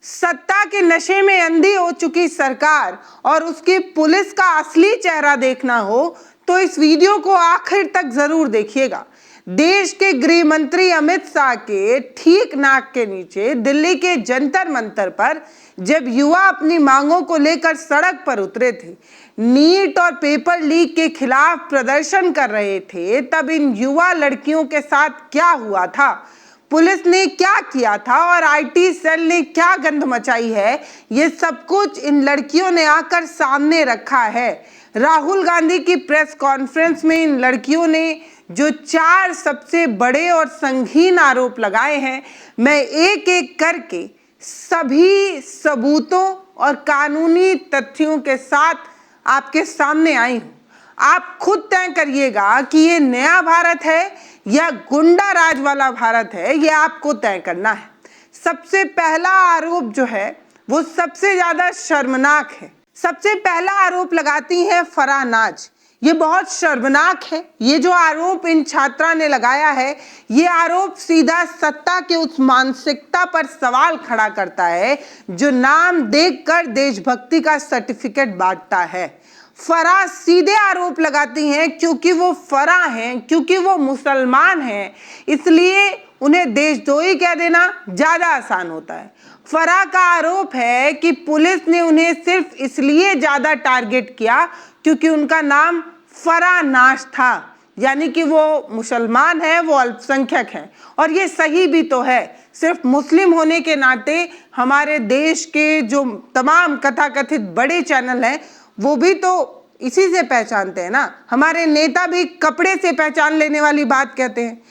सत्ता के नशे में अंधी हो चुकी सरकार और उसकी पुलिस का असली चेहरा देखना हो तो इस वीडियो को आखिर तक जरूर देखिएगा। देश के गृह मंत्री अमित शाह के ठीक नाक के नीचे दिल्ली के जंतर मंतर पर जब युवा अपनी मांगों को लेकर सड़क पर उतरे थे, नीट और पेपर लीक के खिलाफ प्रदर्शन कर रहे थे, तब इन युवा लड़कियों के साथ क्या हुआ था, पुलिस ने क्या किया था और आईटी सेल ने क्या गंध मचाई है, ये सब कुछ इन लड़कियों ने आकर सामने रखा है। राहुल गांधी की प्रेस कॉन्फ्रेंस में इन लड़कियों ने जो 4 सबसे बड़े और संगीन आरोप लगाए हैं, मैं एक एक करके सभी सबूतों और कानूनी तथ्यों के साथ आपके सामने आई हूं। आप खुद तय करिएगा कि ये नया भारत है या गुंडा राज वाला भारत है, ये आपको तय करना है। सबसे पहला आरोप जो है वो सबसे ज्यादा शर्मनाक है। सबसे पहला आरोप लगाती है फराह नाज। ये बहुत शर्मनाक है। ये जो आरोप इन छात्रा ने लगाया है, ये आरोप सीधा सत्ता के उस मानसिकता पर सवाल खड़ा करता है जो नाम देखकर देशभक्ति का सर्टिफिकेट बांटता है। फराह सीधे आरोप लगाती हैं क्योंकि वो फराह हैं, क्योंकि वो मुसलमान हैं, इसलिए उन्हें देशद्रोही कह देना ज्यादा आसान होता है। फराह का आरोप है कि पुलिस ने उन्हें सिर्फ इसलिए ज्यादा टारगेट किया क्योंकि उनका नाम फराह नाज था, यानी कि वो मुसलमान है, वो अल्पसंख्यक है। और ये सही भी तो है। सिर्फ मुस्लिम होने के नाते हमारे देश के जो तमाम कथाकथित बड़े चैनल हैं वो भी तो इसी से पहचानते हैं ना। हमारे नेता भी कपड़े से पहचान लेने वाली बात कहते हैं।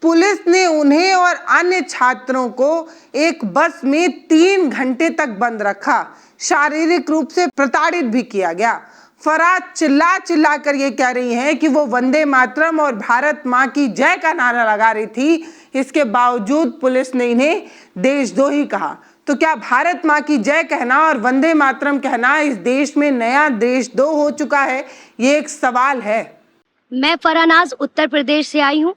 पुलिस ने उन्हें और अन्य छात्रों को एक बस में 3 घंटे तक बंद रखा, शारीरिक रूप से प्रताड़ित भी किया गया। फराह चिल्ला चिल्ला कर ये कह रही हैं कि वो वंदे मातरम और भारत माँ की जय का नारा लगा रही थी, इसके बावजूद पुलिस ने इन्हें देशद्रोही कहा। तो क्या भारत माँ की जय कहना और वंदे मातरम कहना इस देश में नया देशद्रोह हो चुका है? ये एक सवाल है। मैं फराह नाज उत्तर प्रदेश से आई हूँ।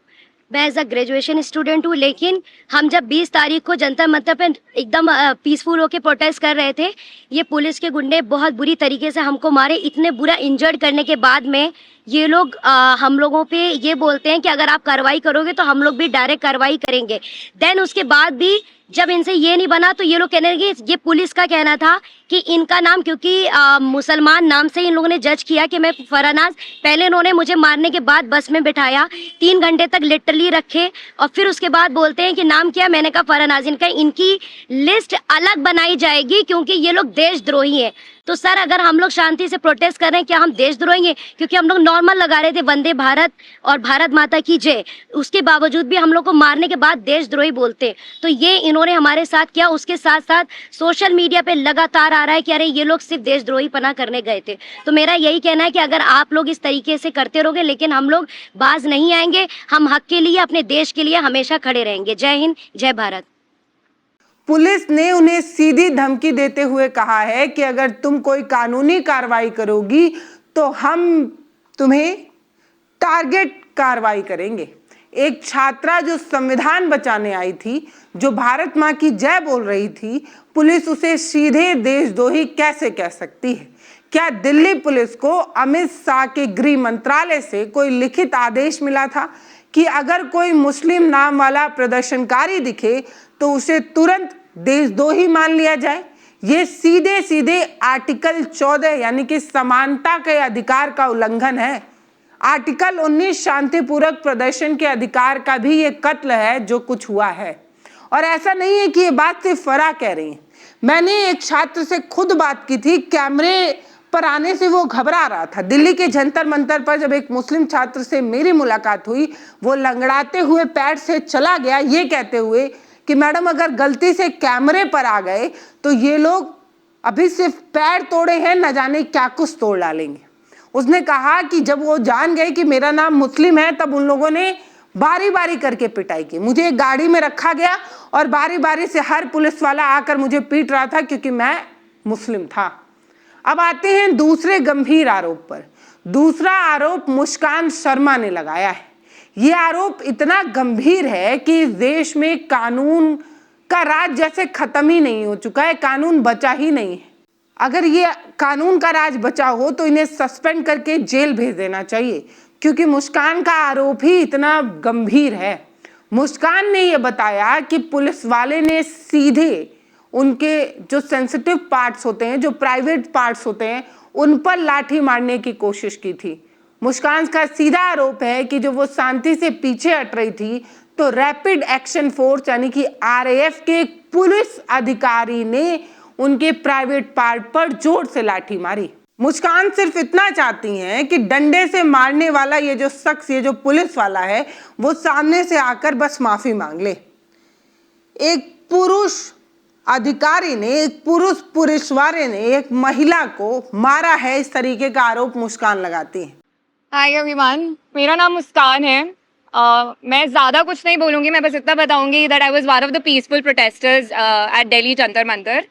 मैं एज अ ग्रेजुएशन स्टूडेंट हूँ, लेकिन हम जब 20 तारीख को जंतर मंतर पे एकदम पीसफुल होके प्रोटेस्ट कर रहे थे, ये पुलिस के गुंडे बहुत बुरी तरीके से हमको मारे। इतने बुरा इंजर्ड करने के बाद में ये लोग हम लोगों पे ये बोलते हैं कि अगर आप कार्रवाई करोगे तो हम लोग भी डायरेक्ट कार्रवाई करेंगे। देन उसके बाद भी जब इनसे ये नहीं बना तो ये लोग कहने लगे, ये पुलिस का कहना था कि इनका नाम क्योंकि मुसलमान नाम से इन लोगों ने जज किया कि मैं फराह नाज। पहले इन्होंने मुझे मारने के बाद बस में बिठाया, 3 घंटे तक लिटरली रखे और फिर उसके बाद बोलते हैं कि नाम क्या। मैंने कहा फराह नाज। इनकी लिस्ट अलग बनाई जाएगी क्योंकि ये लोग देशद्रोही हैं। तो सर, अगर हम लोग शांति से प्रोटेस्ट कर रहे हैं, क्या हम देशद्रोही हैं? क्योंकि हम लोग नॉर्मल लगा रहे थे वंदे भारत और भारत माता की जय, उसके बावजूद भी हम लोग को मारने के बाद देशद्रोही बोलते। तो ये इन्होंने हमारे साथ किया। उसके साथ साथ सोशल मीडिया पे लगातार आ रहा है कि अरे ये लोग सिर्फ देशद्रोही पना करने गए थे। तो मेरा यही कहना है कि अगर आप लोग इस तरीके से करते रहोगे, लेकिन हम लोग बाज नहीं आएंगे। हम हक के लिए, अपने देश के लिए हमेशा खड़े रहेंगे। जय हिंद, जय भारत। पुलिस ने उन्हें सीधी धमकी देते हुए कहा है कि अगर तुम कोई कानूनी कार्रवाई करोगी तो हम तुम्हें टारगेट कार्रवाई करेंगे। एक छात्रा जो संविधान बचाने आई थी, जो भारत माँ की जय बोल रही थी, पुलिस उसे सीधे देशद्रोही कैसे कह सकती है? क्या दिल्ली पुलिस को अमित शाह के गृह मंत्रालय से कोई लिखित आदेश मिला था कि अगर कोई मुस्लिम नाम वाला प्रदर्शनकारी दिखे तो उसे तुरंत देशद्रोही मान लिया जाए? ये सीधे सीधे आर्टिकल 14 यानी कि समानता के अधिकार का उल्लंघन है। आर्टिकल 19 शांतिपूर्वक प्रदर्शन के अधिकार का भी ये कत्ल है जो कुछ हुआ है। और ऐसा नहीं है कि ये बात सिर्फ फराह कह रही है। मैंने एक छात्र से खुद बात की थी, कैमरे पर आने से वो घबरा रहा था। दिल्ली के जंतर मंतर पर जब एक मुस्लिम छात्र से मेरी मुलाकात हुई, वो लंगड़ाते हुए पैर से चला गया ये कहते हुए कि मैडम अगर गलती से कैमरे पर आ गए तो ये लोग अभी सिर्फ पैर तोड़े हैं, न जाने क्या कुछ तोड़ डालेंगे। उसने कहा कि जब वो जान गए कि मेरा नाम मुस्लिम है, तब उन लोगों ने बारी बारी करके पिटाई की। मुझे एक गाड़ी में रखा गया और बारी बारी से हर पुलिस वाला आकर मुझे पीट रहा था क्योंकि मैं मुस्लिम था। अब आते हैं दूसरे गंभीर आरोप पर। दूसरा आरोप मुस्कान शर्मा ने लगाया है। ये आरोप इतना गंभीर है कि इस देश में कानून का राज जैसे खत्म ही नहीं हो चुका है, कानून बचा ही नहीं है। अगर ये कानून का राज बचा हो तो इन्हें सस्पेंड करके जेल भेज देना चाहिए, क्योंकि मुस्कान का आरोप ही इतना गंभीर है। मुस्कान ने यह बताया कि पुलिस वाले ने सीधे उनके जो सेंसिटिव पार्ट्स होते हैं, जो प्राइवेट पार्ट्स होते हैं, उन पर लाठी मारने की कोशिश की थी। मुस्कान का सीधा आरोप है कि जो वो शांति से पीछे हट रही थी तो रैपिड एक्शन फोर्स यानी कि आरएएफ के एक पुलिस अधिकारी ने उनके प्राइवेट पार्ट पर जोर से लाठी मारी। मुस्कान सिर्फ इतना चाहती हैं कि डंडे से मारने वाला ये जो शख्स, ये जो पुलिस वाला है, वो सामने से आकर बस माफी मांग ले। एक पुरुष अधिकारी ने, एक पुरुष पुलिसवाले ने एक महिला को मारा है, इस तरीके का आरोप मुस्कान लगाती है। हाय एवरीवन, मेरा नाम मुस्कान है। मैं ज़्यादा कुछ नहीं बोलूँगी, मैं बस इतना बताऊँगी that I was one of the peaceful protestors at Delhi Jantar Mantar.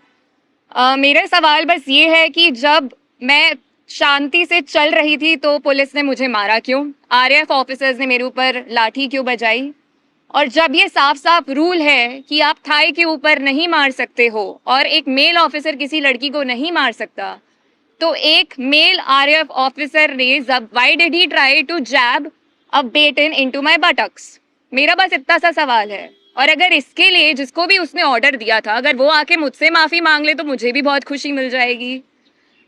मेरा सवाल बस ये है कि जब मैं शांति से चल रही थी तो पुलिस ने मुझे मारा क्यों? आरएएफ ऑफिसर्स ने मेरे ऊपर लाठी क्यों बजाई? और जब ये साफ साफ रूल है कि आप थाई के ऊपर नहीं मार सकते हो और एक मेल ऑफिसर किसी लड़की को नहीं मार सकता, तो एक मेल आरएएफ ऑफिसर ने why did he try to jab a baton into my buttocks? मेरा बस इतना सा सवाल है। और अगर इसके लिए जिसको भी उसने ऑर्डर दिया था, अगर वो आके मुझसे माफी मांग ले तो मुझे भी बहुत खुशी मिल जाएगी।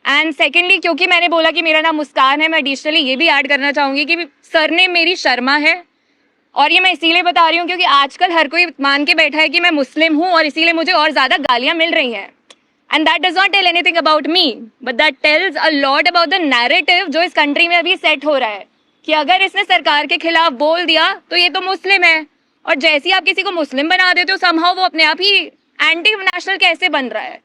एंड सेकेंडली, क्योंकि मैंने बोला कि मेरा नाम मुस्कान है, मैं एडिशनली ये भी ऐड करना चाहूंगी कि सरनेम मेरी शर्मा है। और ये मैं इसीलिए बता रही हूँ क्योंकि आजकल हर कोई मान के बैठा है कि मैं मुस्लिम हूँ और इसीलिए मुझे और ज्यादा गालियां मिल रही हैं। And that does not tell anything about me, but that tells a lot about the narrative जो इस कंट्री में अभी सेट हो रहा है कि अगर इसने सरकार के खिलाफ बोल दिया तो ये तो मुस्लिम है, और जैसे ही आप किसी को मुस्लिम बना देते हो समहाउ वो अपने आप ही एंटी नेशनल कैसे बन रहा है।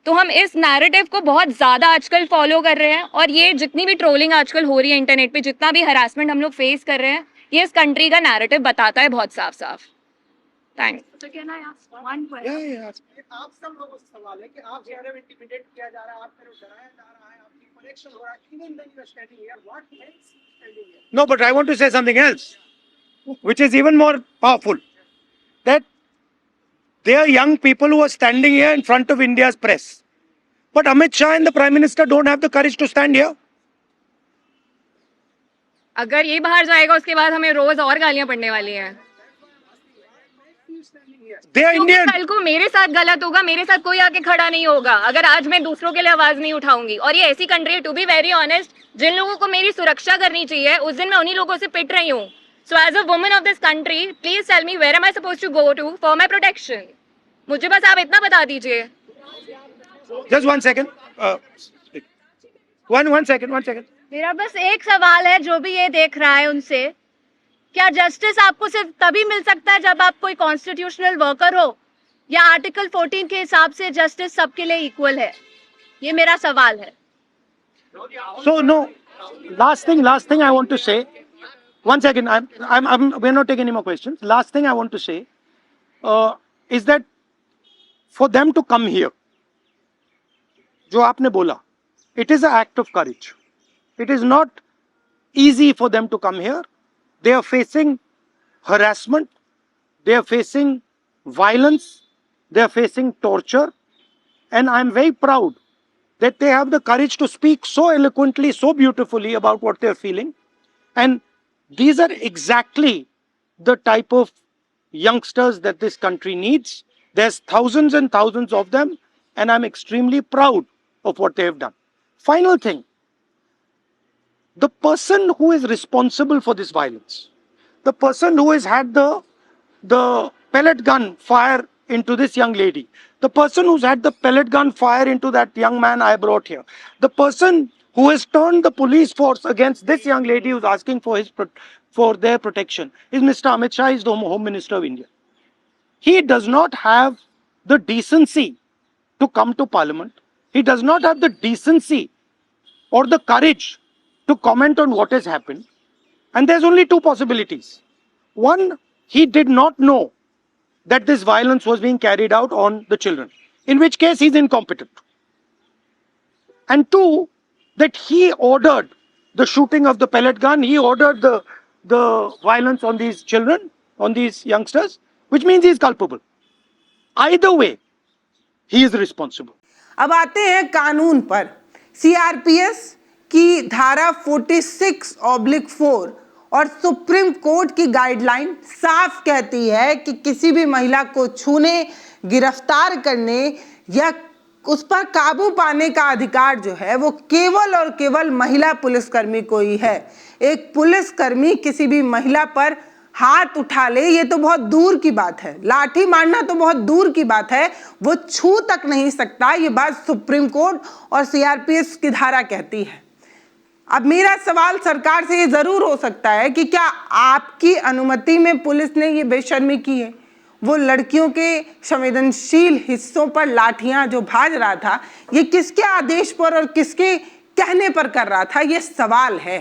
तो हम इस नैरेटिव को बहुत ज़्यादा आजकल फॉलो कर रहे हैं, और ये जितनी भी ट्रोलिंग आजकल हो रही है इंटरनेट पे, जितना भी हरासमेंट हम लोग फेस कर रहे हैं, ये इस कंट्री का नैरेटिव बताता है बहुत साफ साफ। थैंक्स। आप सब लोगों से सवाल है कि आप जे आर एफ इंटिमिडेट किया जा रहा है, आप पर डराया जा रहा है, आपकी कनेक्शन हो रहा है, even then you are standing here, what else standing here? No, but I want to say something else, which is even more powerful. That there are young people who are standing here in front of India's press. But Amit Shah and the Prime Minister don't have the courage to stand here. अगर ये बाहर जाएगा उसके बाद हमें रोज और गालियां पड़ने वाली हैं। They are क्योंकि Indian. कल को मेरे साथ गलत होगा, मेरे साथ कोई आके खड़ा नहीं होगा अगर आज मैं दूसरों के लिए आवाज नहीं उठाऊंगी। और ये ऐसी कंट्री है, टू बी वेरी ऑनेस्ट, जिन लोगों को मेरी सुरक्षा करनी चाहिए उस दिन मैं उन्हीं लोगों से पिट रही हूँ। So as a woman of this country, please tell me where am I suppose to go to for my protection. मुझे बस आप इतना बता दीजिए। Just 1 second. One second. मेरा बस एक सवाल है जो भी ये देख रहा है उनसे, क्या जस्टिस आपको सिर्फ तभी मिल सकता है जब आप कोई कॉन्स्टिट्यूशनल वर्कर हो, या आर्टिकल 14 के हिसाब से जस्टिस सबके लिए इक्वल है? ये मेरा सवाल है। So no. Last thing I want to say. 1 second. We're not taking any more questions. Last thing I want to say is that for them to come here, जो आपने बोला, it is an act of courage. It is not easy for them to come here. They are facing harassment, they are facing violence, they are facing torture, and I am very proud that they have the courage to speak so eloquently, so beautifully about what they are feeling. And these are exactly the type of youngsters that this country needs. There's thousands and thousands of them, and I'm extremely proud of what they have done. Final thing, the person who is responsible for this violence, the person who has had the pellet gun fire into this young lady, the person who's had the pellet gun fire into that young man I brought here, the person who has turned the police force against this young lady who's asking for their protection is Mr. Amit Shah, is the Home Minister of India. He does not have the decency to come to Parliament. He does not have the decency or the courage to comment on what has happened. And there's only two possibilities. One, he did not know that this violence was being carried out on the children, in which case he's incompetent. And two, that he ordered the shooting of the pellet gun, he ordered the violence on these children, on these youngsters, which means he's culpable. Either way, he is responsible. अब आते हैं कानून पर। सीआरपीएस की धारा 46/4 और supreme court की guideline साफ कहती है कि किसी भी महिला को छूने, गिरफ्तार करने या उस पर काबू पाने का अधिकार जो है वो केवल और केवल महिला पुलिसकर्मी को ही है। एक पुलिसकर्मी किसी भी महिला पर हाथ उठा ले ये तो बहुत दूर की बात है, लाठी मारना तो बहुत दूर की बात है, वो छू तक नहीं सकता। ये बात सुप्रीम कोर्ट और सीआरपीएस की धारा कहती है। अब मेरा सवाल सरकार से ये जरूर हो सकता है कि क्या आपकी अनुमति में पुलिस ने ये बेशर्मी की है? वो लड़कियों के संवेदनशील हिस्सों पर लाठियां जो भाज रहा था, ये किसके आदेश पर और किसके कहने पर कर रहा था, ये सवाल है।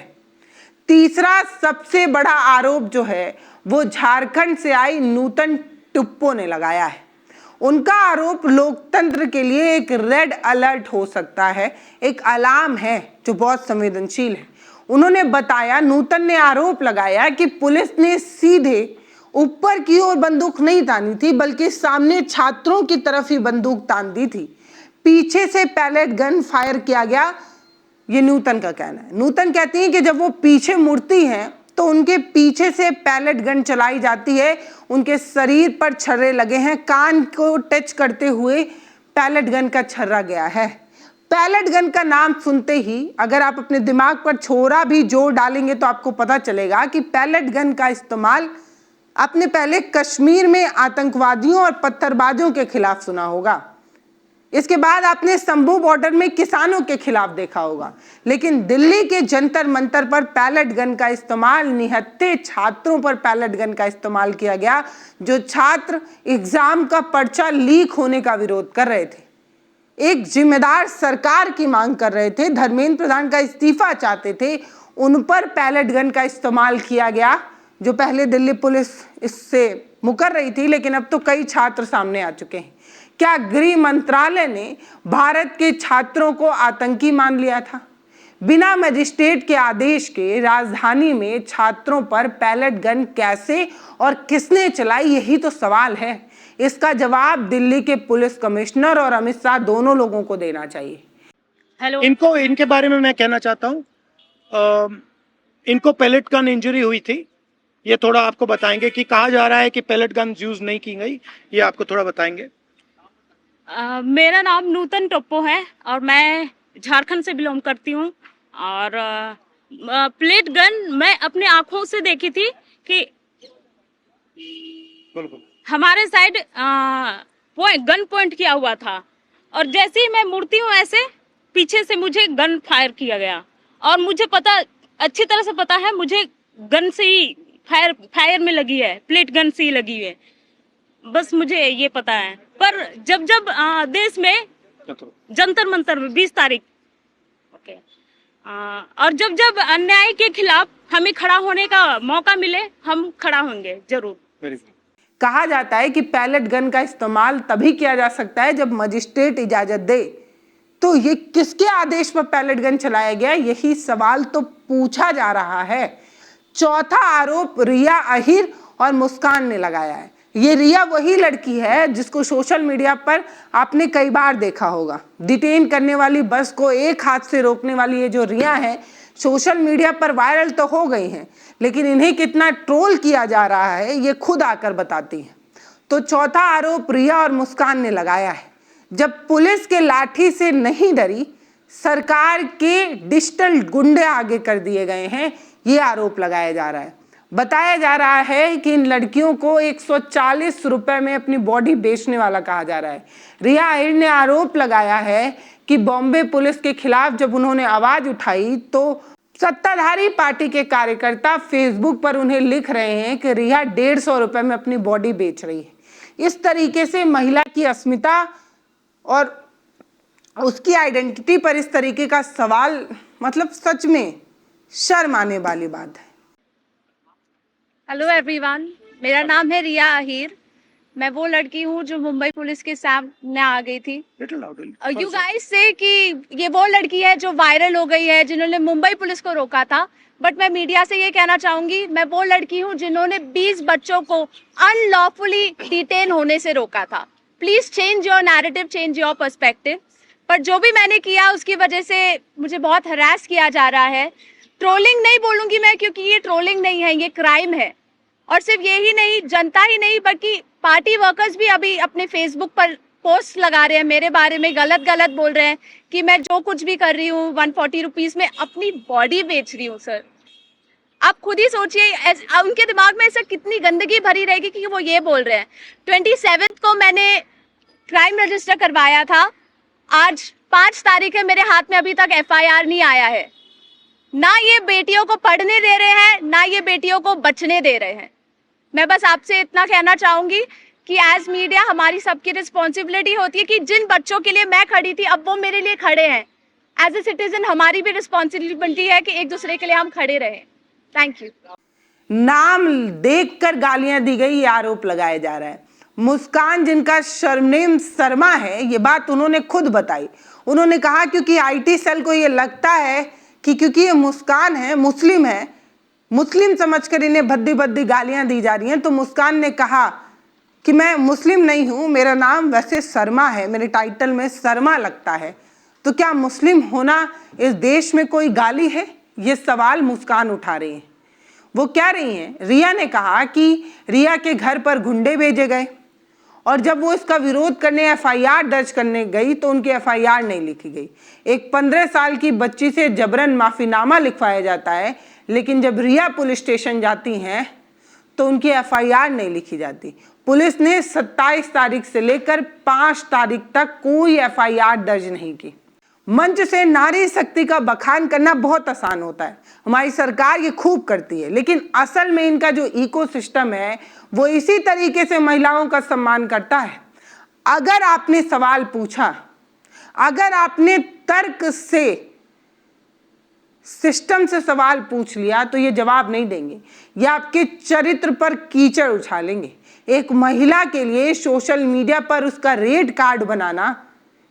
तीसरा सबसे बड़ा आरोप जो है वो झारखंड से आई नूतन टुप्पो ने लगाया है। उनका आरोप लोकतंत्र के लिए एक रेड अलर्ट हो सकता है, एक अलार्म है जो बहुत संवेदनशील है। उन्होंने बताया, नूतन ने आरोप लगाया कि पुलिस ने सीधे ऊपर की ओर बंदूक नहीं तानी थी, बल्कि सामने छात्रों की तरफ ही बंदूक तान दी थी। पीछे से पैलेट गन फायर किया गया, ये नूतन का कहना है। नूतन कहती हैं कि जब वो पीछे मुड़ती हैं तो उनके पीछे से पैलेट गन चलाई जाती है, उनके शरीर पर छर्रे लगे हैं, कान को टच करते हुए पैलेट गन का छर्रा गया है। पैलेट गन का नाम सुनते ही अगर आप अपने दिमाग पर छोरा भी जोर डालेंगे तो आपको पता चलेगा कि पैलेट गन का इस्तेमाल आपने पहले कश्मीर में आतंकवादियों और पत्थरबाजों के खिलाफ सुना होगा, इसके बाद आपने शंभू बॉर्डर में किसानों के खिलाफ देखा होगा, लेकिन दिल्ली के जंतर मंतर पर पैलेट गन का इस्तेमाल निहत्थे छात्रों पर पैलेट गन का इस्तेमाल किया गया, जो छात्र एग्जाम का पर्चा लीक होने का विरोध कर रहे थे, एक जिम्मेदार सरकार की मांग कर रहे थे, धर्मेंद्र प्रधान का इस्तीफा चाहते थे, उन पर पैलेट गन का इस्तेमाल किया गया। जो पहले दिल्ली पुलिस इससे मुकर रही थी, लेकिन अब तो कई छात्र सामने आ चुके हैं। क्या गृह मंत्रालय ने भारत के छात्रों को आतंकी मान लिया था? बिना मजिस्ट्रेट के आदेश के राजधानी में छात्रों पर पैलेट गन कैसे और किसने चलाई, यही तो सवाल है। इसका जवाब दिल्ली के पुलिस कमिश्नर और अमित शाह दोनों लोगों को देना चाहिए। हेलो, इनके बारे में मैं कहना चाहता हूँ, इनको पैलेट गन इंजरी हुई थी, ये थोड़ा आपको बताएंगे कि कहा जा रहा है कि पैलेट गन यूज नहीं की गई, ये आपको थोड़ा बताएंगे। मेरा नाम नूतन टोप्पो है और मैं झारखंड से बिलोंग करती हूँ। और प्लेट गन मैं अपने आंखों से देखी थी कि हमारे साइड गन पॉइंट किया हुआ था, और जैसे ही मैं मुड़ती हूँ ऐसे पीछे से मुझे गन फायर किया गया, और मुझे पता अच्छी तरह से पता है मुझे गन से ही फायर में लगी है, प्लेट गन से ही लगी है, बस मुझे ये पता है। पर जब देश में जंतर मंतर में 20 तारीख और जब अन्याय के खिलाफ हमें खड़ा होने का मौका मिले, हम खड़ा होंगे जरूर। कहा जाता है कि पैलेट गन का इस्तेमाल तभी किया जा सकता है जब मजिस्ट्रेट इजाजत दे, तो ये किसके आदेश पर पैलेट गन चलाया गया, यही सवाल तो पूछा जा रहा है। चौथा आरोप रिया अहिर और मुस्कान ने लगाया है। ये रिया वही लड़की है जिसको सोशल मीडिया पर आपने कई बार देखा होगा। डिटेन करने वाली बस को एक हाथ से रोकने वाली ये जो रिया है, सोशल मीडिया पर वायरल तो हो गई हैं, लेकिन इन्हें कितना ट्रोल किया जा रहा है ये खुद आकर बताती हैं। तो चौथा आरोप रिया और मुस्कान ने लगाया है। जब पुलिस के लाठी से नहीं डरी, सरकार के डिजिटल गुंडे आगे कर दिए गए हैं, ये आरोप लगाया जा रहा है। बताया जा रहा है कि इन लड़कियों को 140 रुपए में अपनी बॉडी बेचने वाला कहा जा रहा है। रिया अहिर ने आरोप लगाया है कि बॉम्बे पुलिस के खिलाफ जब उन्होंने आवाज उठाई तो सत्ताधारी पार्टी के कार्यकर्ता फेसबुक पर उन्हें लिख रहे हैं कि रिया 150 रुपए में अपनी बॉडी बेच रही है। इस तरीके से महिला की अस्मिता और उसकी आइडेंटिटी पर इस तरीके का सवाल, मतलब सच में शर्म आने वाली बात है। हेलो एवरीवन, मेरा नाम है रिया अहिर। मैं वो लड़की हूँ जो मुंबई पुलिस के सामने आ गई थी। यू गाइस से कि ये वो लड़की है जो वायरल हो गई है, जिन्होंने मुंबई पुलिस को रोका था। बट मैं मीडिया से ये कहना चाहूंगी, मैं वो लड़की हूँ जिन्होंने 20 बच्चों को अनलॉफुली डिटेन होने से रोका था। Please change your narrative, change your perspective. पर जो भी मैंने किया उसकी वजह से मुझे बहुत हरास किया जा रहा है। ट्रोलिंग नहीं बोलूंगी मैं, क्योंकि ये ट्रोलिंग नहीं है, ये क्राइम है। और सिर्फ ये ही नहीं, जनता ही नहीं बल्कि पार्टी वर्कर्स भी अभी अपने फेसबुक पर पोस्ट लगा रहे हैं मेरे बारे में, गलत गलत बोल रहे हैं कि मैं जो कुछ भी कर रही हूँ 140 रुपीज में अपनी बॉडी बेच रही हूँ। सर आप खुद ही सोचिए, उनके दिमाग में ऐसा कितनी गंदगी भरी रहेगी कि वो ये बोल रहे हैं। 27 को मैंने क्राइम रजिस्टर करवाया था, आज 5 तारीख है, मेरे हाथ में अभी तक FIR नहीं आया है। ना ये बेटियों को पढ़ने दे रहे हैं, ना ये बेटियों को बचने दे रहे हैं। मैं बस आपसे इतना कहना चाहूंगी कि एज मीडिया हमारी सबकी रिस्पॉन्सिबिलिटी होती है कि जिन बच्चों के लिए मैं खड़ी थी अब वो मेरे लिए खड़े हैं। एज ए सिटीजन हमारी भी रिस्पॉन्सिबिलिटी है कि एक दूसरे के लिए हम खड़े रहें। Thank you. नाम देखकर गालियां दी गई, ये आरोप लगाया जा रहा है। मुस्कान, जिनका सरनेम शर्मा है, ये बात उन्होंने खुद बताई। उन्होंने कहा क्योंकि IT सेल को ये लगता है कि क्योंकि ये मुस्कान है, मुस्लिम समझकर इन्हें भद्दी भद्दी गालियां दी जा रही हैं, तो मुस्कान ने कहा कि मैं मुस्लिम नहीं हूं, मेरा नाम वैसे शर्मा है, मेरे टाइटल में शर्मा लगता है, तो क्या मुस्लिम होना इस देश में कोई गाली है? ये सवाल मुस्कान उठा रही हैं। वो कह रही हैं, रिया ने कहा कि रिया के घर पर गुंडे भेजे गए और जब वो इसका विरोध करने FIR दर्ज करने गई तो उनकी FIR नहीं लिखी गई। एक 15 साल की बच्ची से जबरन माफीनामा लिखवाया जाता है, लेकिन जब रिया पुलिस स्टेशन जाती हैं तो उनकी FIR नहीं लिखी जाती। पुलिस ने 27 तारीख से लेकर 5 तारीख तक कोई FIR दर्ज नहीं की। मंच से नारी शक्ति का बखान करना बहुत आसान होता है, हमारी सरकार ये खूब करती है, लेकिन असल में इनका जो इकोसिस्टम है वो इसी तरीके से महिलाओं का सम्मान करता है। अगर आपने सवाल पूछा, अगर आपने तर्क से, सिस्टम से सवाल पूछ लिया तो ये जवाब नहीं देंगे, ये आपके चरित्र पर कीचड़ उछालेंगे। एक महिला के लिए सोशल मीडिया पर उसका रेड कार्ड बनाना,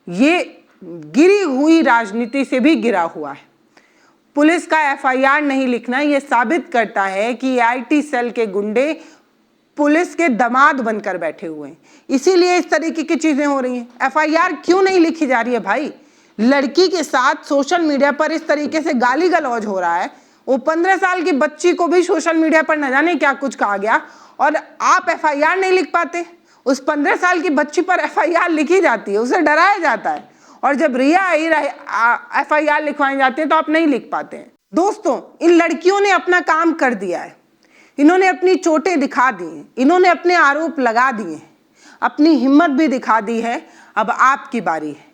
ये गिरी हुई राजनीति से भी गिरा हुआ है। पुलिस का FIR नहीं लिखना ये साबित करता है कि IT सेल के गुंडे पुलिस के दामाद बनकर बैठे हुए हैं, इसीलिए इस तरीके की चीजें हो रही हैं। FIR क्यों नहीं लिखी जा रही है भाई? लड़की के साथ सोशल मीडिया पर इस तरीके से गाली गलौज हो रहा है, वो 15 साल की बच्ची को भी सोशल मीडिया पर न जाने क्या कुछ कहा गया और आप FIR नहीं लिख पाते। उस 15 साल की बच्ची पर FIR लिखी जाती है, उसे डराया जाता है, और जब रिया FIR लिखवाई जाती है तो आप नहीं लिख पाते हैं। दोस्तों, इन लड़कियों ने अपना काम कर दिया है, इन्होंने अपनी चोटें दिखा दी हैं, इन्होंने अपने आरोप लगा दिए हैं, अपनी हिम्मत भी दिखा दी है। अब आपकी बारी है,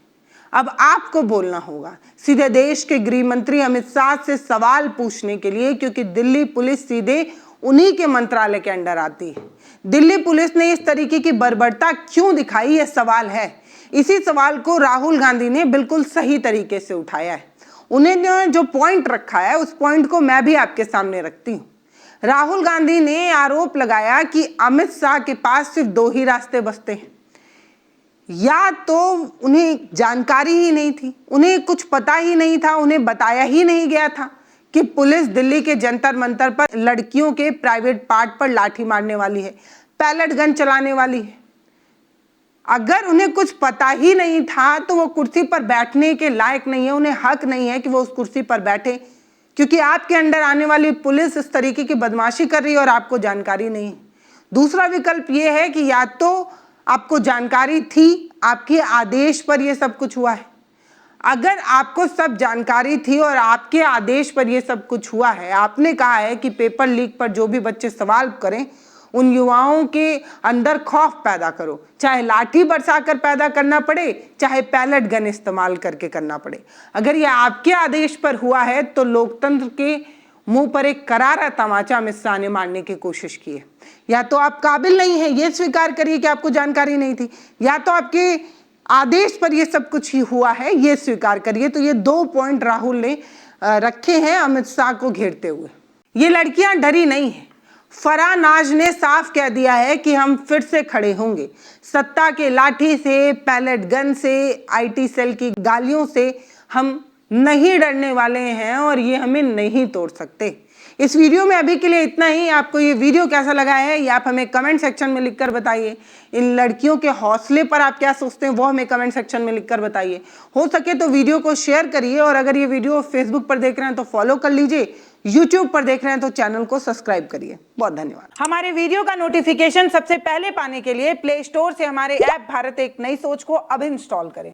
अब आपको बोलना होगा सीधे देश के गृह मंत्री अमित शाह से सवाल पूछने के लिए, क्योंकि दिल्ली पुलिस सीधे उन्हीं के मंत्रालय के अंडर आती है। दिल्ली पुलिस ने इस तरीके की बर्बरता क्यों दिखाई, यह सवाल है। इसी सवाल को राहुल गांधी ने बिल्कुल सही तरीके से उठाया है। उन्हें जो पॉइंट रखा है उस पॉइंट को मैं भी आपके सामने रखती हूँ। राहुल गांधी ने आरोप लगाया कि अमित शाह के पास सिर्फ 2 ही रास्ते बचते हैं, या तो उन्हें जानकारी ही नहीं थी, उन्हें कुछ पता ही नहीं था, उन्हें बताया ही नहीं गया था कि पुलिस दिल्ली के जंतर मंतर पर लड़कियों के प्राइवेट पार्ट पर लाठी मारने वाली है, पैलेट गन चलाने वाली है। अगर उन्हें कुछ पता ही नहीं था तो वो कुर्सी पर बैठने के लायक नहीं है, उन्हें हक नहीं है कि वो उस कुर्सी पर बैठे, क्योंकि आपके अंडर आने वाली पुलिस इस तरीके की बदमाशी कर रही है और आपको जानकारी नहीं है। दूसरा विकल्प ये है कि या तो आपको जानकारी थी, आपके आदेश पर ये सब कुछ हुआ है। अगर आपको सब जानकारी थी और आपके आदेश पर ये सब कुछ हुआ है, आपने कहा है कि पेपर लीक पर जो भी बच्चे सवाल करें उन युवाओं के अंदर खौफ पैदा करो, चाहे लाठी बरसाकर पैदा करना पड़े, चाहे पैलेट गन इस्तेमाल करके करना पड़े। अगर ये आपके आदेश पर हुआ है तो लोकतंत्र के मुंह पर एक करारा तमाचा अमित शाह ने मारने की कोशिश की है। या तो आप काबिल नहीं है, ये स्वीकार करिए कि आपको जानकारी नहीं थी, या तो आपके आदेश पर ये सब कुछ ही हुआ है, ये स्वीकार करिए। तो ये 2 पॉइंट राहुल ने रखे हैं अमित शाह को घेरते हुए। ये लड़कियां डरी नहीं है। फरहान नाज ने साफ कह दिया है कि हम फिर से खड़े होंगे, सत्ता के लाठी से, पैलेट गन से, IT सेल की गालियों से हम नहीं डरने वाले हैं और ये हमें नहीं तोड़ सकते। इस वीडियो में अभी के लिए इतना ही। आपको ये वीडियो कैसा लगा है ये आप हमें कमेंट सेक्शन में लिखकर बताइए। इन लड़कियों के हौसले पर आप क्या सोचते हैं वो हमें कमेंट सेक्शन में लिखकर बताइए। हो सके तो वीडियो को शेयर करिए, और अगर ये वीडियो फेसबुक पर देख रहे हैं तो फॉलो कर लीजिए, यूट्यूब पर देख रहे हैं तो चैनल को सब्सक्राइब करिए। बहुत धन्यवाद। हमारे वीडियो का नोटिफिकेशन सबसे पहले पाने के लिए प्ले स्टोर से हमारे ऐप भारत एक नई सोच को अब इंस्टॉल करें।